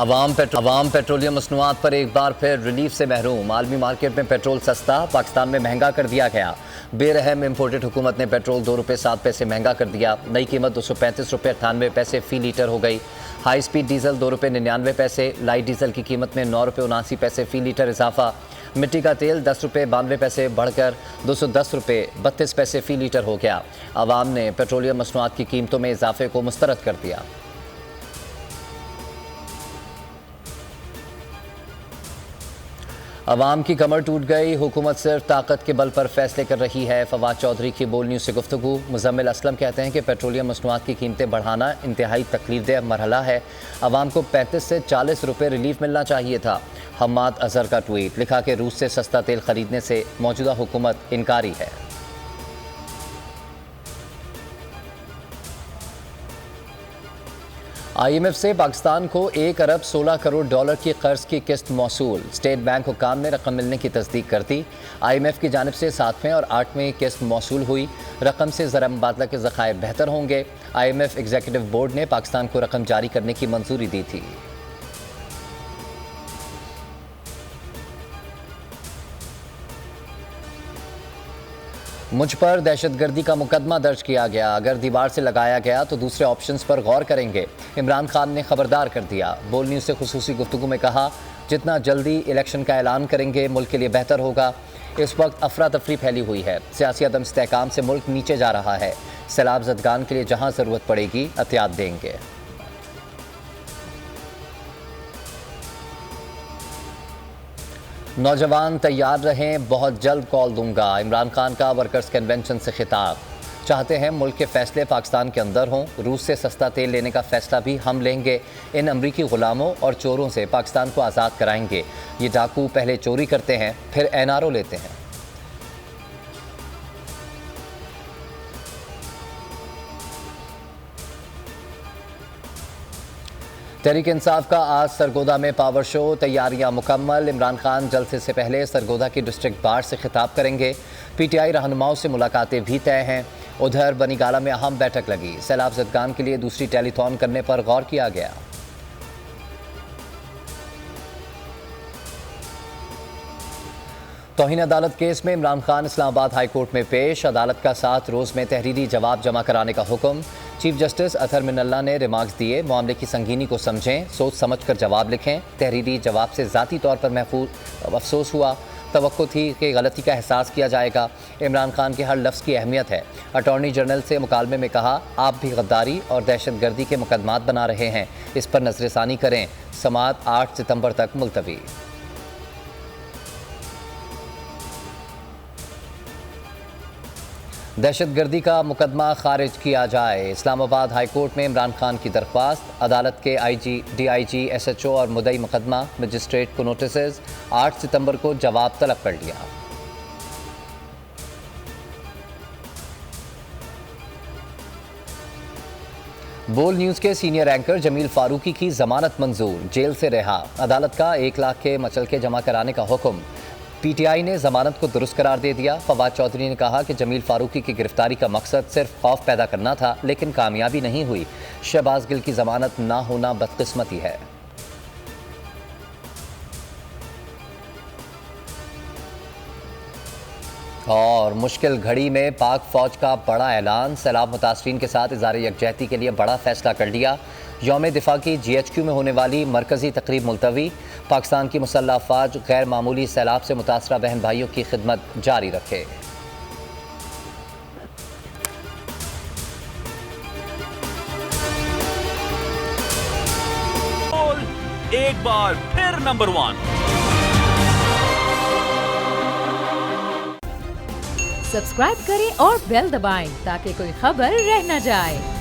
अवाम petroleum मसनूआत पर एक बार फिर रिलीफ से महरूम। आलमी मार्केट में पेट्रोल सस्ता, पाकिस्तान में महंगा कर दिया गया। बेरहम इम्पोर्टेड हुकूमत ने पेट्रोल ₹2.07 महंगा कर दिया। नई कीमत ₹235.98 फ़ी लीटर हो गई। High speed diesel ₹2.99, light diesel की कीमत में ₹9.79 फ़ी लीटर इजाफा। मिट्टी का तेल ₹10.92 बढ़कर ₹210.32 फ़ी लीटर हो गया। अवाम ने पेट्रोलियम मसनूआत की कीमतों में इजाफे को मुस्तरद कर दिया। अवाम की कमर टूट गई, हुकूमत सिर्फ ताकत के बल पर फैसले कर रही है। फवाद चौधरी की बोल न्यूज़ से गुफ्तगू। मुजम्मिल असलम कहते हैं कि पेट्रोलियम मसनूआत की कीमतें बढ़ाना इंतहाई तकलीफदेह मरहला है। अवाम को 35 से 40 रुपये रिलीफ मिलना चाहिए था। हम्माद अजहर का ट्वीट, लिखा कि रूस से सस्ता तेल खरीदने से मौजूदा हुकूमत इनकारी है। IMF से पाकिस्तान को $1 अरब 16 करोड़ की कर्ज की किस्त मौसूल। स्टेट बैंक हुकाम ने रकम मिलने की तस्दीक कर दी। IMF की जानिब से 7वें और 8वें किस्त मौसूल हुई। रकम से ज़रा मुबादला के ज़खायर बेहतर होंगे। IMF एग्जीक्यूटिव बोर्ड ने पाकिस्तान को रकम जारी करने की मंजूरी दी थी। मुझ पर दहशतगर्दी का मुकदमा दर्ज किया गया। अगर दीवार से लगाया गया तो दूसरे ऑप्शंस पर गौर करेंगे। इमरान खान ने खबरदार कर दिया। बोल न्यूज़ से खुसूसी गुफ्तगू में कहा, जितना जल्दी इलेक्शन का ऐलान करेंगे मुल्क के लिए बेहतर होगा। इस वक्त अफरा तफरी फैली हुई है। सियासी अदम इस्तेहकाम से मुल्क नीचे जा रहा है। सैलाब ज़दगान के लिए जहाँ ज़रूरत पड़ेगी एहतियात देंगे। नौजवान तैयार रहें, बहुत जल्द कॉल दूंगा। इमरान खान का वर्कर्स कन्वेंशन से खिताब। चाहते हैं मुल्क के फैसले पाकिस्तान के अंदर हों। रूस से सस्ता तेल लेने का फैसला भी हम लेंगे। इन अमरीकी गुलामों और चोरों से पाकिस्तान को आज़ाद कराएंगे। ये डाकू पहले चोरी करते हैं, फिर NRO लेते हैं। तहरीक इंसाफ का आज सरगोदा में पावर शो, तैयारियां मुकम्मल। इमरान खान जलसे से पहले सरगोदा की डिस्ट्रिक्ट बार से खिताब करेंगे। PTI रहनुमाओं से मुलाकातें भी तय हैं। उधर बनीगाला में अहम बैठक लगी। सैलाब ज़दगान के लिए दूसरी टेलीथॉन करने पर गौर किया गया। तौहीन अदालत केस में इमरान खान इस्लामाबाद हाई कोर्ट में पेश। अदालत का 7 रोज़ में तहरीरी जवाब जमा कराने का हुक्म। चीफ जस्टिस अतहर मिनल्ला ने रिमार्क्स दिए, मामले की संगीनी को समझें, सोच समझ कर जवाब लिखें। तहरीरी जवाब से ज़ाती तौर पर अफसोस हुआ। तवक्को थी कि गलती का एहसास किया जाएगा। इमरान खान के हर लफ्ज़ की अहमियत है। अटॉर्नी जनरल से मुकालमे में कहा, आप भी गद्दारी और दहशतगर्दी के मुकदमात बना रहे हैं, इस पर नज़रसानी करें। समाअत 8 सितंबर तक मुलतवी। दहशतगर्दी का मुकदमा खारिज किया जाए। इस्लामाबाद हाई कोर्ट में इमरान खान की दरख्वास्त। अदालत के IG, DIG, SHO और मुद्दई मुकदमा मजिस्ट्रेट को नोटिस। 8 सितंबर को जवाब तलब कर लिया। बोल न्यूज़ के सीनियर एंकर जमील फारूकी की जमानत मंजूर, जेल से रिहा। अदालत का 1 लाख के मचलके जमा कराने का हुक्म। PTI ने जमानत को दुरुस्त करार दे दिया। फवाद चौधरी ने कहा कि जमील फारूकी की गिरफ्तारी का मकसद सिर्फ खौफ पैदा करना था, लेकिन कामयाबी नहीं हुई। शहबाज गिल की जमानत ना होना बदकिस्मती है। और मुश्किल घड़ी में पाक फौज का बड़ा ऐलान। सैलाब मुतासरीन के साथ इज़हार यकजहती के लिए बड़ा फैसला कर लिया। यौम दिफा की GHQ में होने वाली मरकजी तकरीब मुलतवी। पाकिस्तान की मुसल्लह अफवाज गैर मामूली सैलाब से मुतासरा बहन भाइयों की खिदमत जारी रखे। एक बार फिर नंबर 1। सब्सक्राइब करें और बेल दबाएं ताकि कोई खबर रह न जाए।